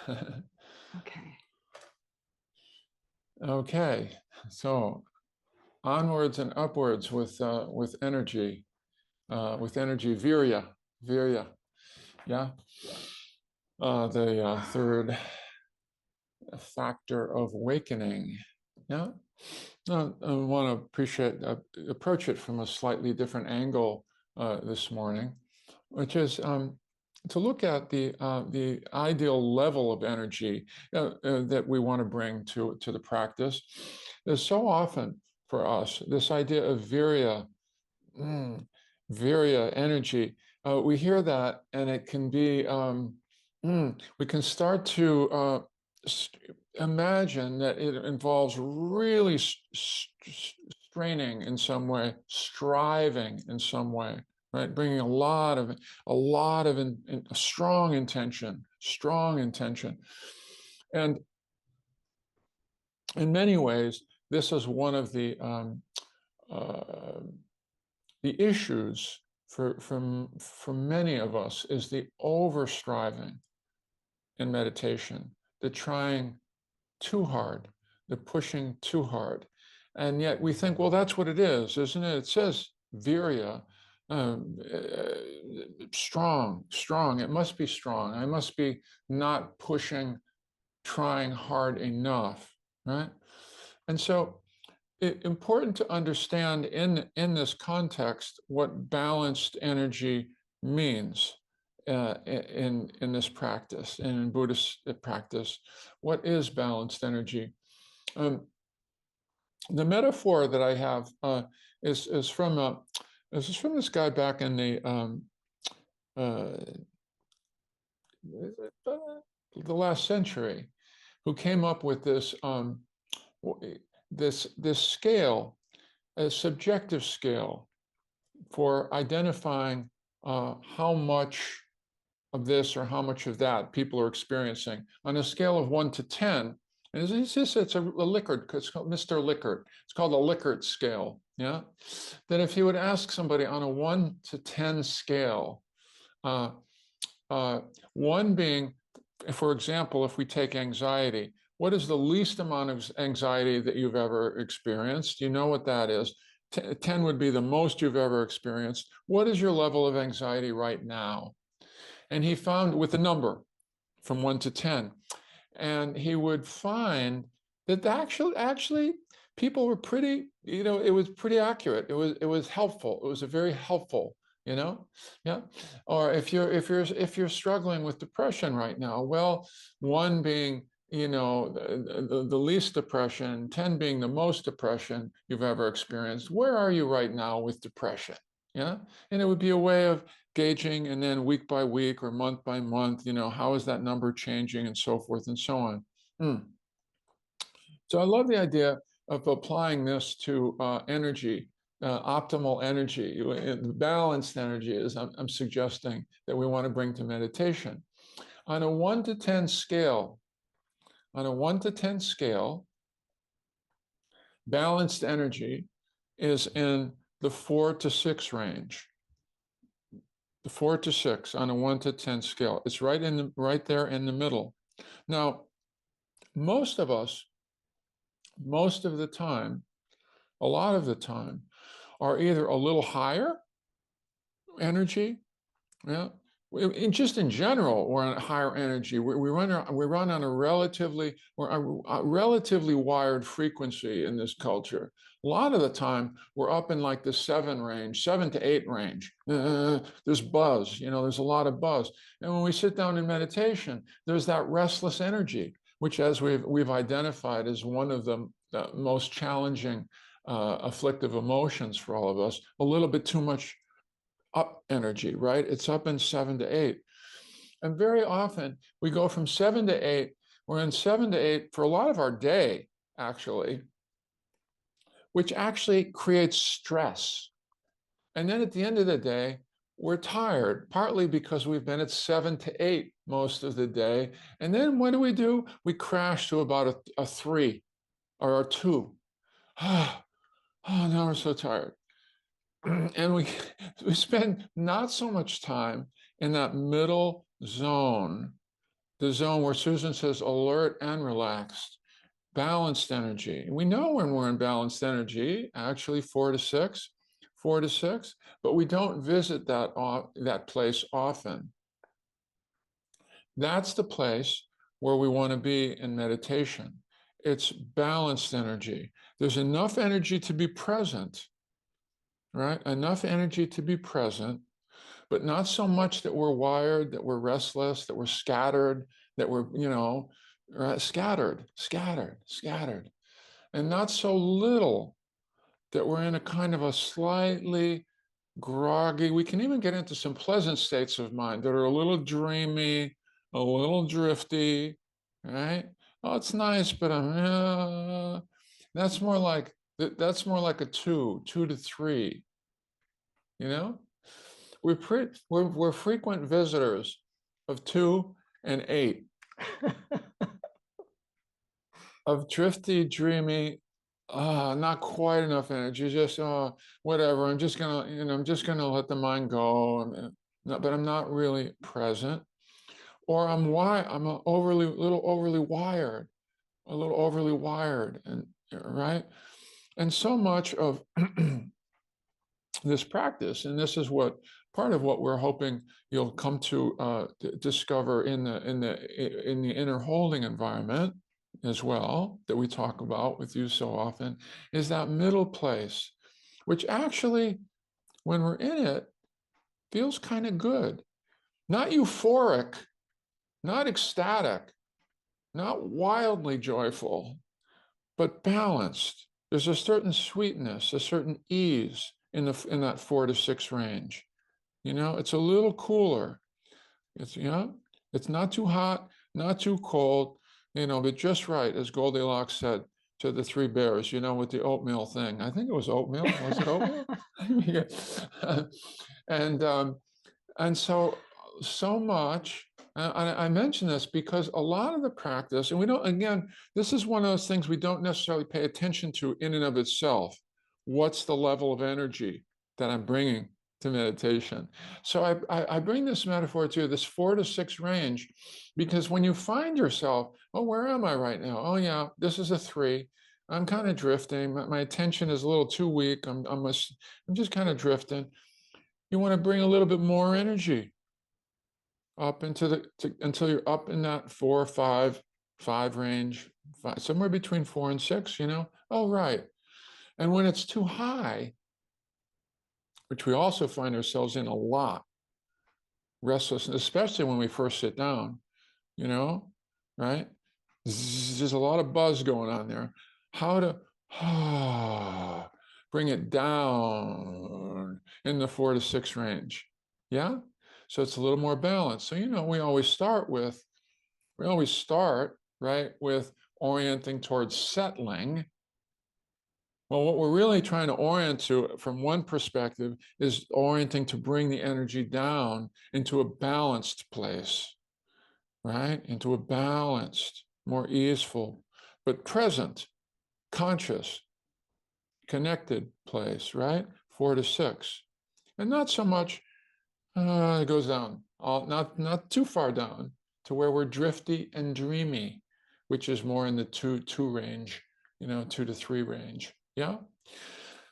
Okay. Okay, so onwards and upwards with energy, virya, virya, yeah, the third factor of awakening, yeah. I want to approach it from a slightly different angle this morning, which is to look at the ideal level of energy that we want to bring to the practice. There's so often for us this idea of virya, mm, virya energy. We hear that, and it can be. We can start to imagine that it involves really straining in some way, striving in some way, right? Bringing a strong intention, and in many ways, this is one of uh, the issues for many of us is the over striving in meditation, the trying too hard, the pushing too hard. And yet we think, well, that's what it is, isn't it? It says virya, strong, strong. It must be strong. I must be not pushing, trying hard enough, right? And so important to understand in this context what balanced energy means in this practice and in Buddhist practice. What is balanced energy? Um, the metaphor that I have is from this is from this guy back in uh, the last century, who came up with this scale, a subjective scale for identifying how much of this or how much of that people are experiencing on a scale of 1 to 10. And it's a Likert, it's called Mr. Likert. It's called a Likert scale. Yeah. That if you would ask somebody on a 1 to 10 scale, uh, uh, one being, for example, if we take anxiety, what is the least amount of anxiety that you've ever experienced? You know what that is. 10 would be the most you've ever experienced. What is your level of anxiety right now? And he found with a number from 1 to 10, and he would find that actually people were pretty, it was pretty accurate. It was helpful. It was a very helpful, yeah. Or if you're struggling with depression right now, well, one being the least depression, 10 being the most depression you've ever experienced. Where are you right now with depression? Yeah. And it would be a way of gauging, and then week by week or month by month, how is that number changing and so forth and so on. Mm. So I love the idea of applying this to energy, optimal energy, balanced energy, as I'm suggesting that we want to bring to meditation. On a 1 to 10 scale, on a 1 to 10 scale, balanced energy is in the 4 to 6 range. The 4 to 6 on a 1 to 10 scale. It's right there in the middle. Now, most of us, most of the time, a lot of the time, are either a little higher energy, yeah. Just in general, we're on higher energy. We run on a relatively wired frequency in this culture. A lot of the time, we're up in like the 7 to 8 range. There's buzz, there's a lot of buzz. And when we sit down in meditation, there's that restless energy, which, as we've identified, is one of the most challenging afflictive emotions for all of us. A little bit too much up energy, right? It's up in 7 to 8. And very often we go from 7 to 8, we're in 7 to 8 for a lot of our day, actually, which actually creates stress. And then at the end of the day, we're tired, partly because we've been at 7 to 8 most of the day. And then what do? We crash to about a 3 or a 2. Oh, now we're so tired. And we spend not so much time in that middle zone the zone where Susan says alert and relaxed, balanced energy. We know when we're in balanced energy, actually 4 to 6, but we don't visit that place often. That's the place where we want to be in meditation. It's balanced energy. There's enough energy to be present, right? Enough energy to be present, but not so much that we're wired, that we're restless, that we're scattered, that we're, scattered, and not so little that we're in a kind of a slightly groggy. We can even get into some pleasant states of mind that are a little dreamy, a little drifty, right? Oh, it's nice, but that's more like a 2 to 3, you know? We're frequent visitors of 2 and 8, of drifty, dreamy, not quite enough energy, just whatever. I'm just gonna let the mind go, but I'm not really present. Or I'm a little overly wired, and right. And so much of this practice, and this is part of what we're hoping you'll come to discover in the inner holding environment as well, that we talk about with you so often, is that middle place, which actually, when we're in it, feels kind of good. Not euphoric, not ecstatic, not wildly joyful, but balanced. There's a certain sweetness, a certain ease in that 4 to 6 range. It's a little cooler. It's not too hot, not too cold, but just right, as Goldilocks said to the 3 bears, with the oatmeal thing. I think it was oatmeal. Was it oatmeal? Yeah. And so much. I mention this because a lot of the practice, and we don't, again, this is one of those things we don't necessarily pay attention to in and of itself. What's the level of energy that I'm bringing to meditation? So I bring this metaphor to this 4 to 6 range, because when you find yourself, oh, where am I right now? Oh, yeah, this is a 3. I'm kind of drifting. My attention is a little too weak. I'm just kind of drifting. You want to bring a little bit more energy up until you're up in that 4 or 5 range, somewhere between 4 and 6. Oh, right. And when it's too high, which we also find ourselves in a lot, restlessness, especially when we first sit down, right? There's a lot of buzz going on there. How to bring it down in the 4 to 6 range. Yeah. So it's a little more balanced. So, we always start, right, with orienting towards settling. Well, what we're really trying to orient to from one perspective is orienting to bring the energy down into a balanced place, right? Into a balanced, more easeful, but present, conscious, connected place, right? 4 to 6. And not so much, it goes down, not too far down to where we're drifty and dreamy, which is more in the 2 range, 2 to 3 range. Yeah.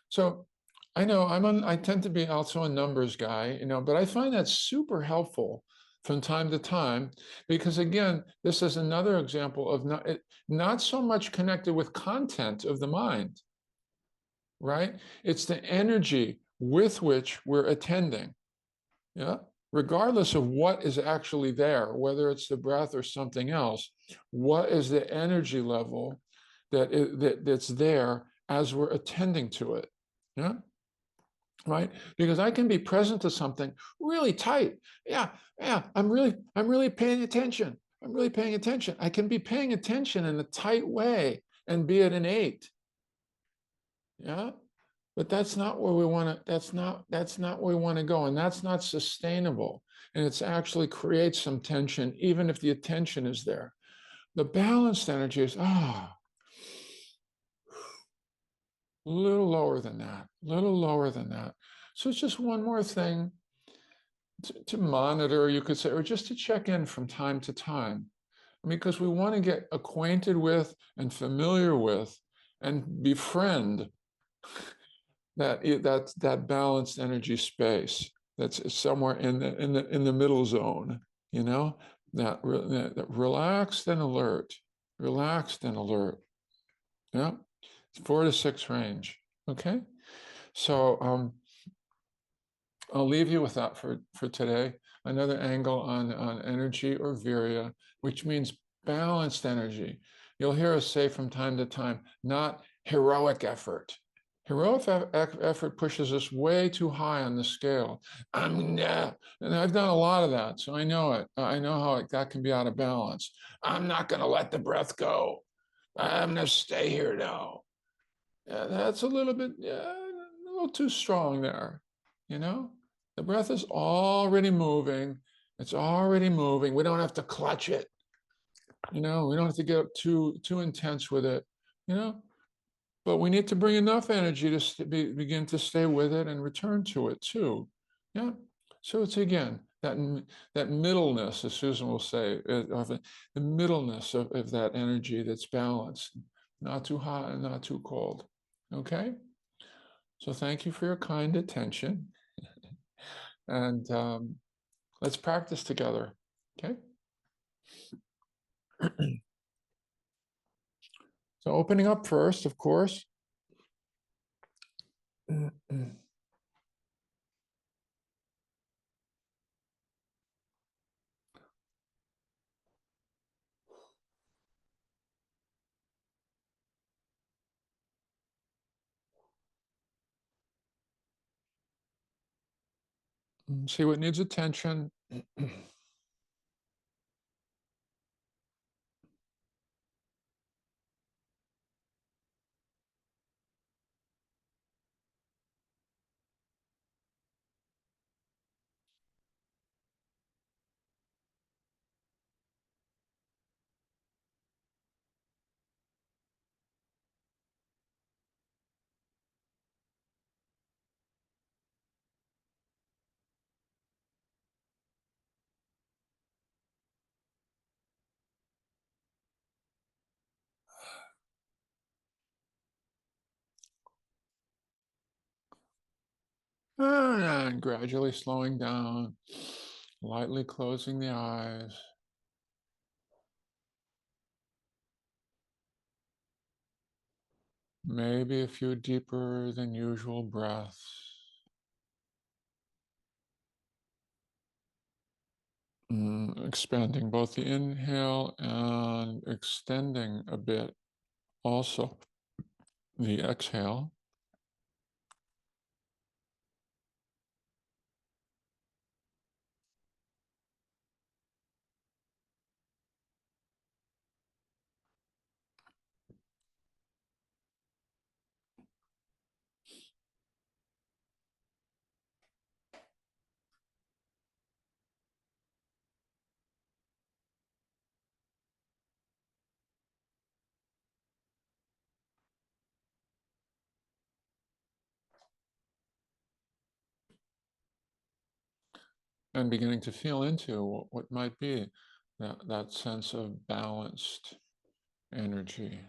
So I know I tend to be also a numbers guy, but I find that super helpful from time to time, because again, this is another example of not so much connected with content of the mind, right? It's the energy with which we're attending. Yeah. Regardless of what is actually there, whether it's the breath or something else, what is the energy level that's there as we're attending to it? Yeah. Right. Because I can be present to something really tight. Yeah. I'm really paying attention. I can be paying attention in a tight way and be at an 8. Yeah. But that's not where we want to, that's not where we want to go. And that's not sustainable. And it's actually creates some tension, even if the attention is there. The balanced energy is, a little lower than that, So it's just one more thing to monitor, you could say, or just to check in from time to time. because we want to get acquainted with and familiar with and befriend that balanced energy space that's somewhere in the middle zone, you know, that relaxed and alert, relaxed and alert. Yeah, 4 to 6 range. Okay, so I'll leave you with that for today. Another angle on energy or virya, which means balanced energy. You'll hear us say from time to time, not heroic effort. Heroic effort pushes us way too high on the scale. And I've done a lot of that, so I know it. I know how that can be out of balance. I'm not going to let the breath go. I'm going to stay here now. That's a little bit, a little too strong there. You know, the breath is already moving. It's already moving. We don't have to clutch it. We don't have to get too intense with it. You know, but we need to bring enough energy to begin to stay with it and return to it too. Yeah. So it's again that middleness, as Susan will say, of the middleness of that energy that's balanced, not too hot and not too cold. Okay. So thank you for your kind attention, and let's practice together. Okay. So opening up first, of course. See what needs attention. And gradually slowing down, lightly closing the eyes. Maybe a few deeper than usual breaths. Expanding both the inhale and extending a bit also the exhale. And beginning to feel into what might be that sense of balanced energy.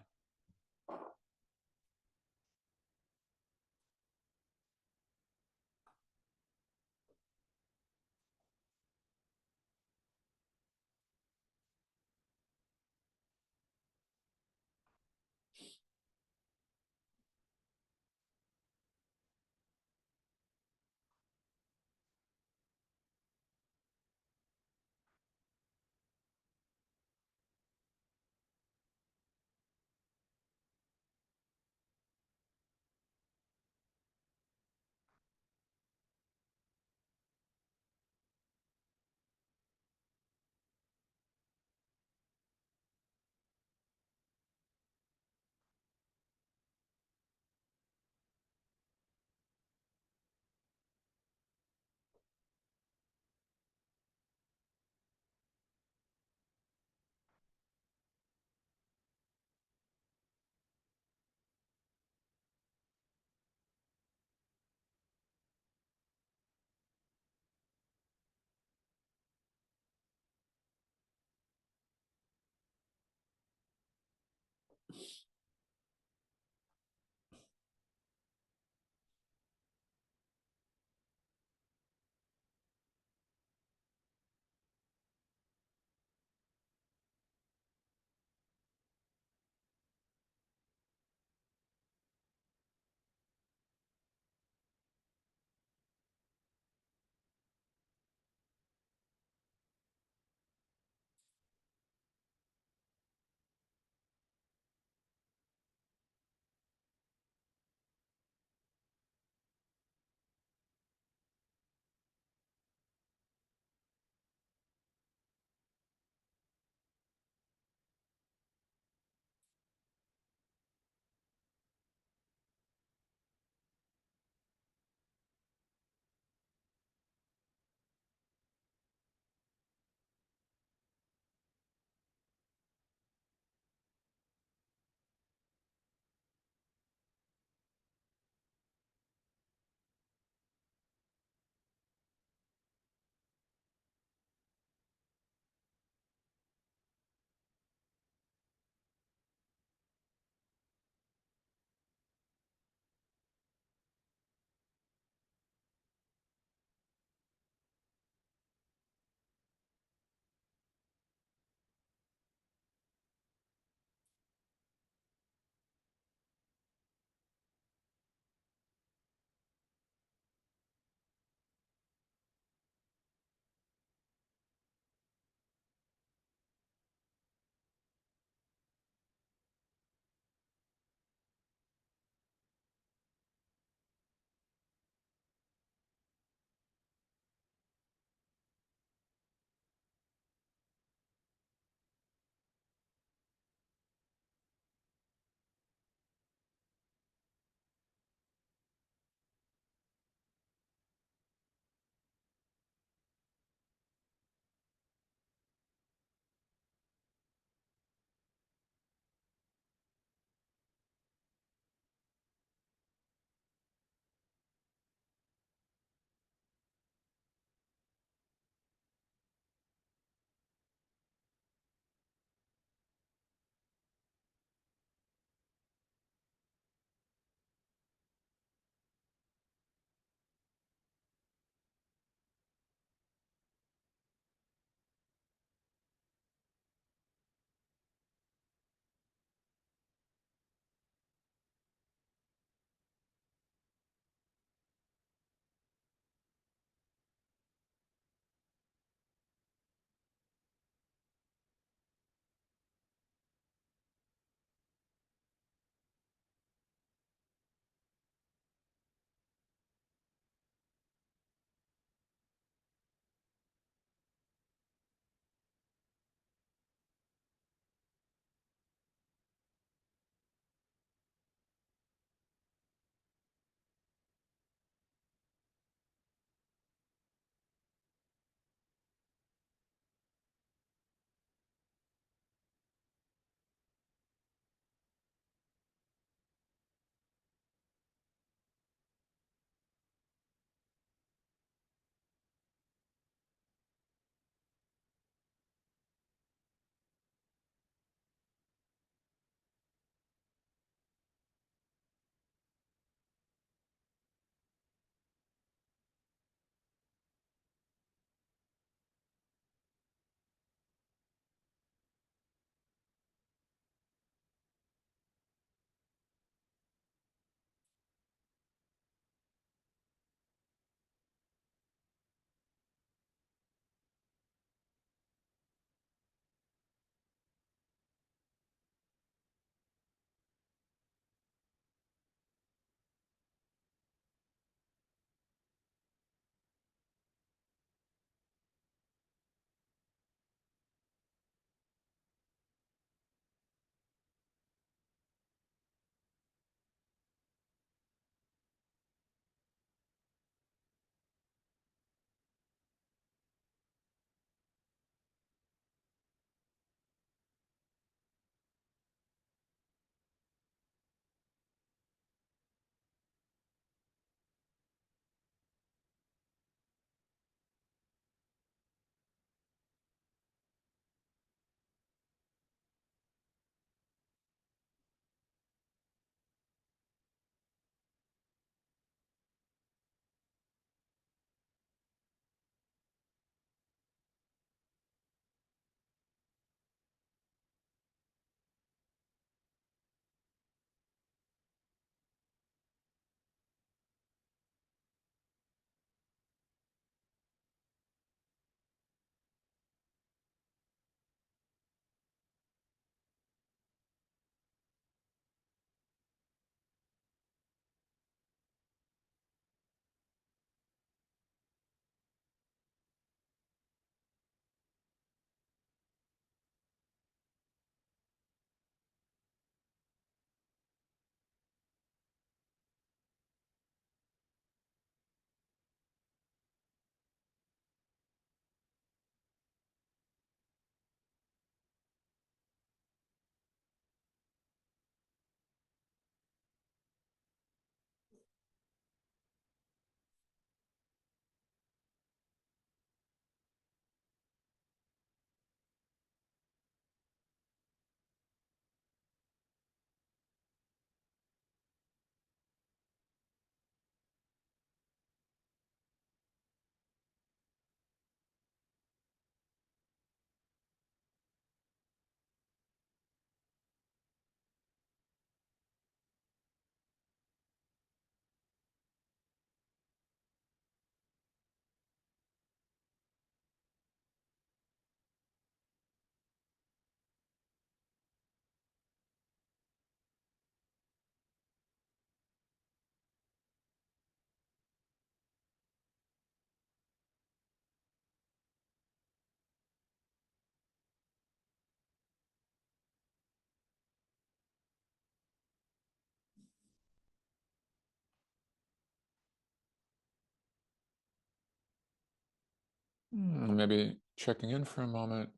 Maybe checking in for a moment.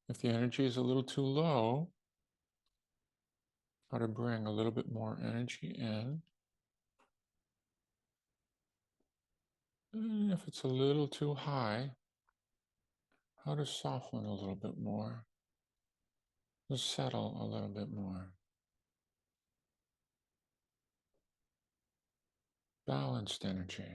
If the energy is a little too low, how to bring a little bit more energy in. And if it's a little too high, how to soften a little bit more, to settle a little bit more. Balanced energy.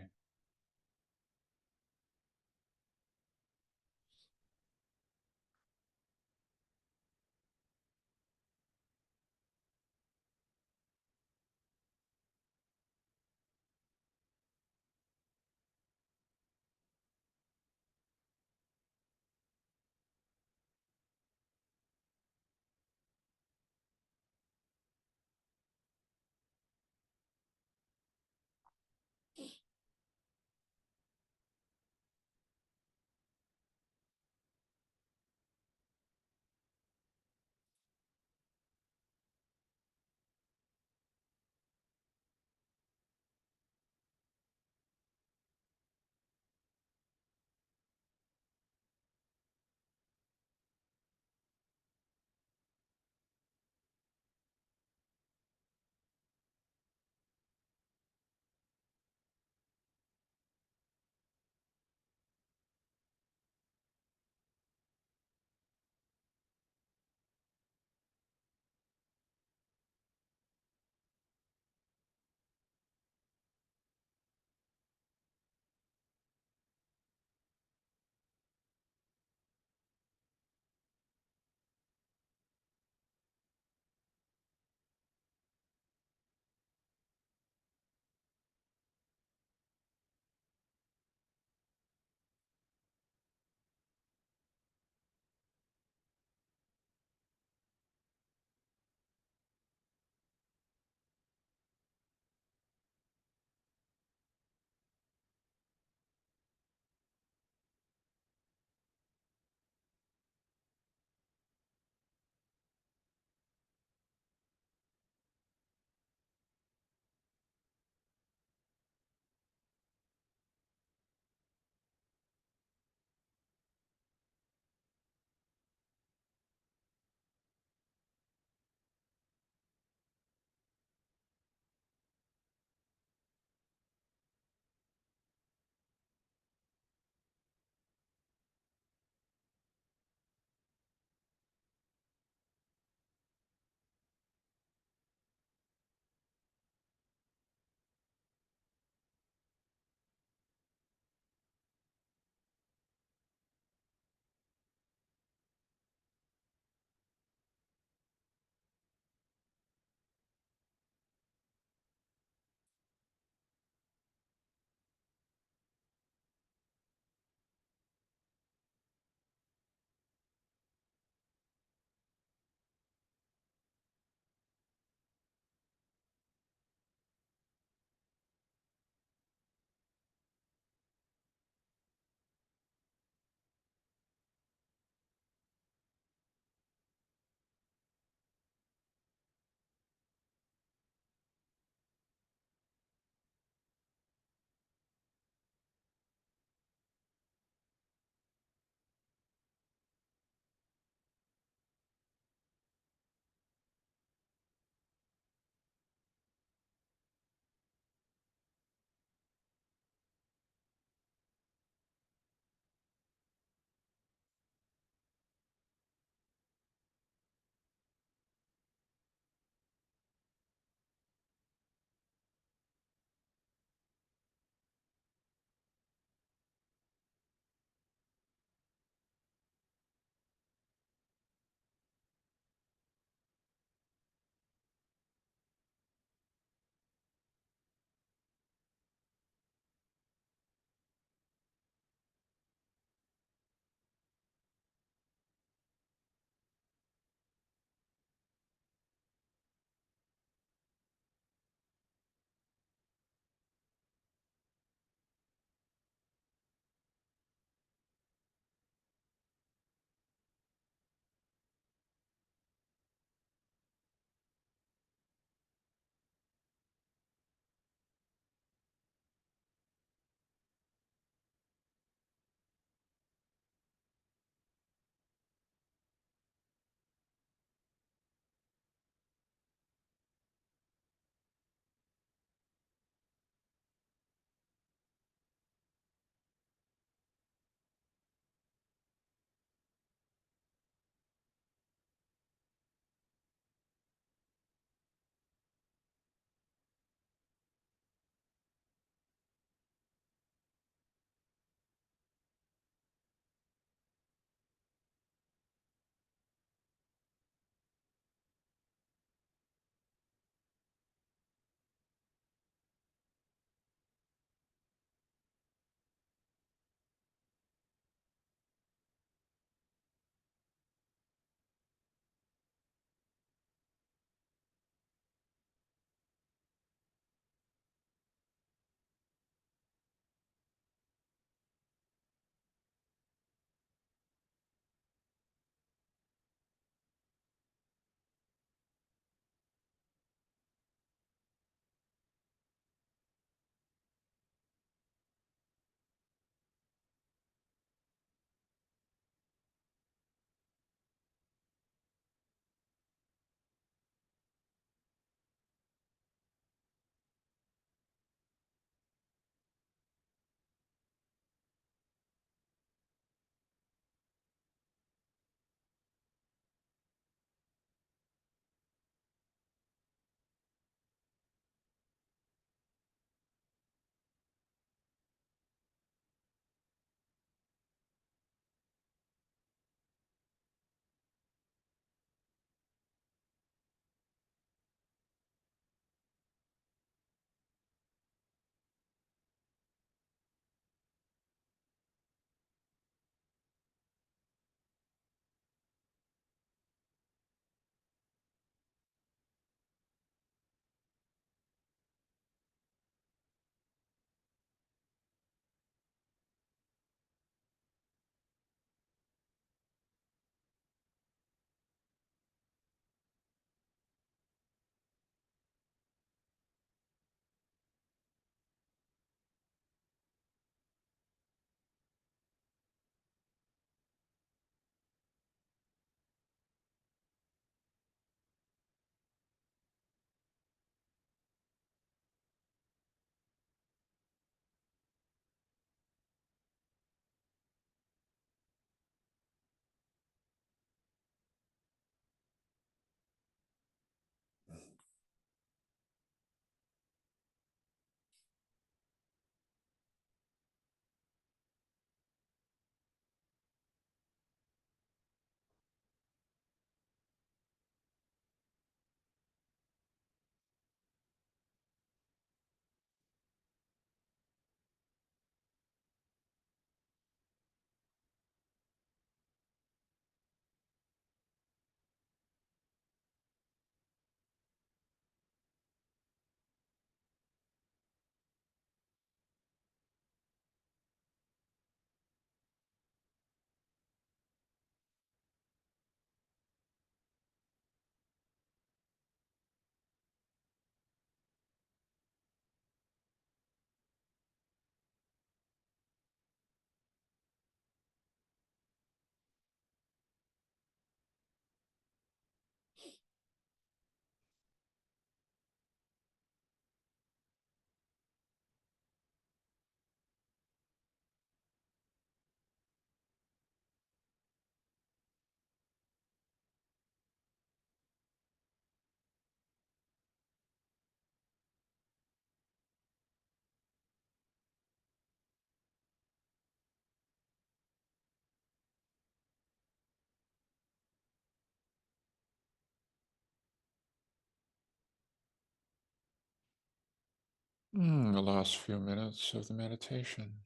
The last few minutes of the meditation.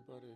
everybody.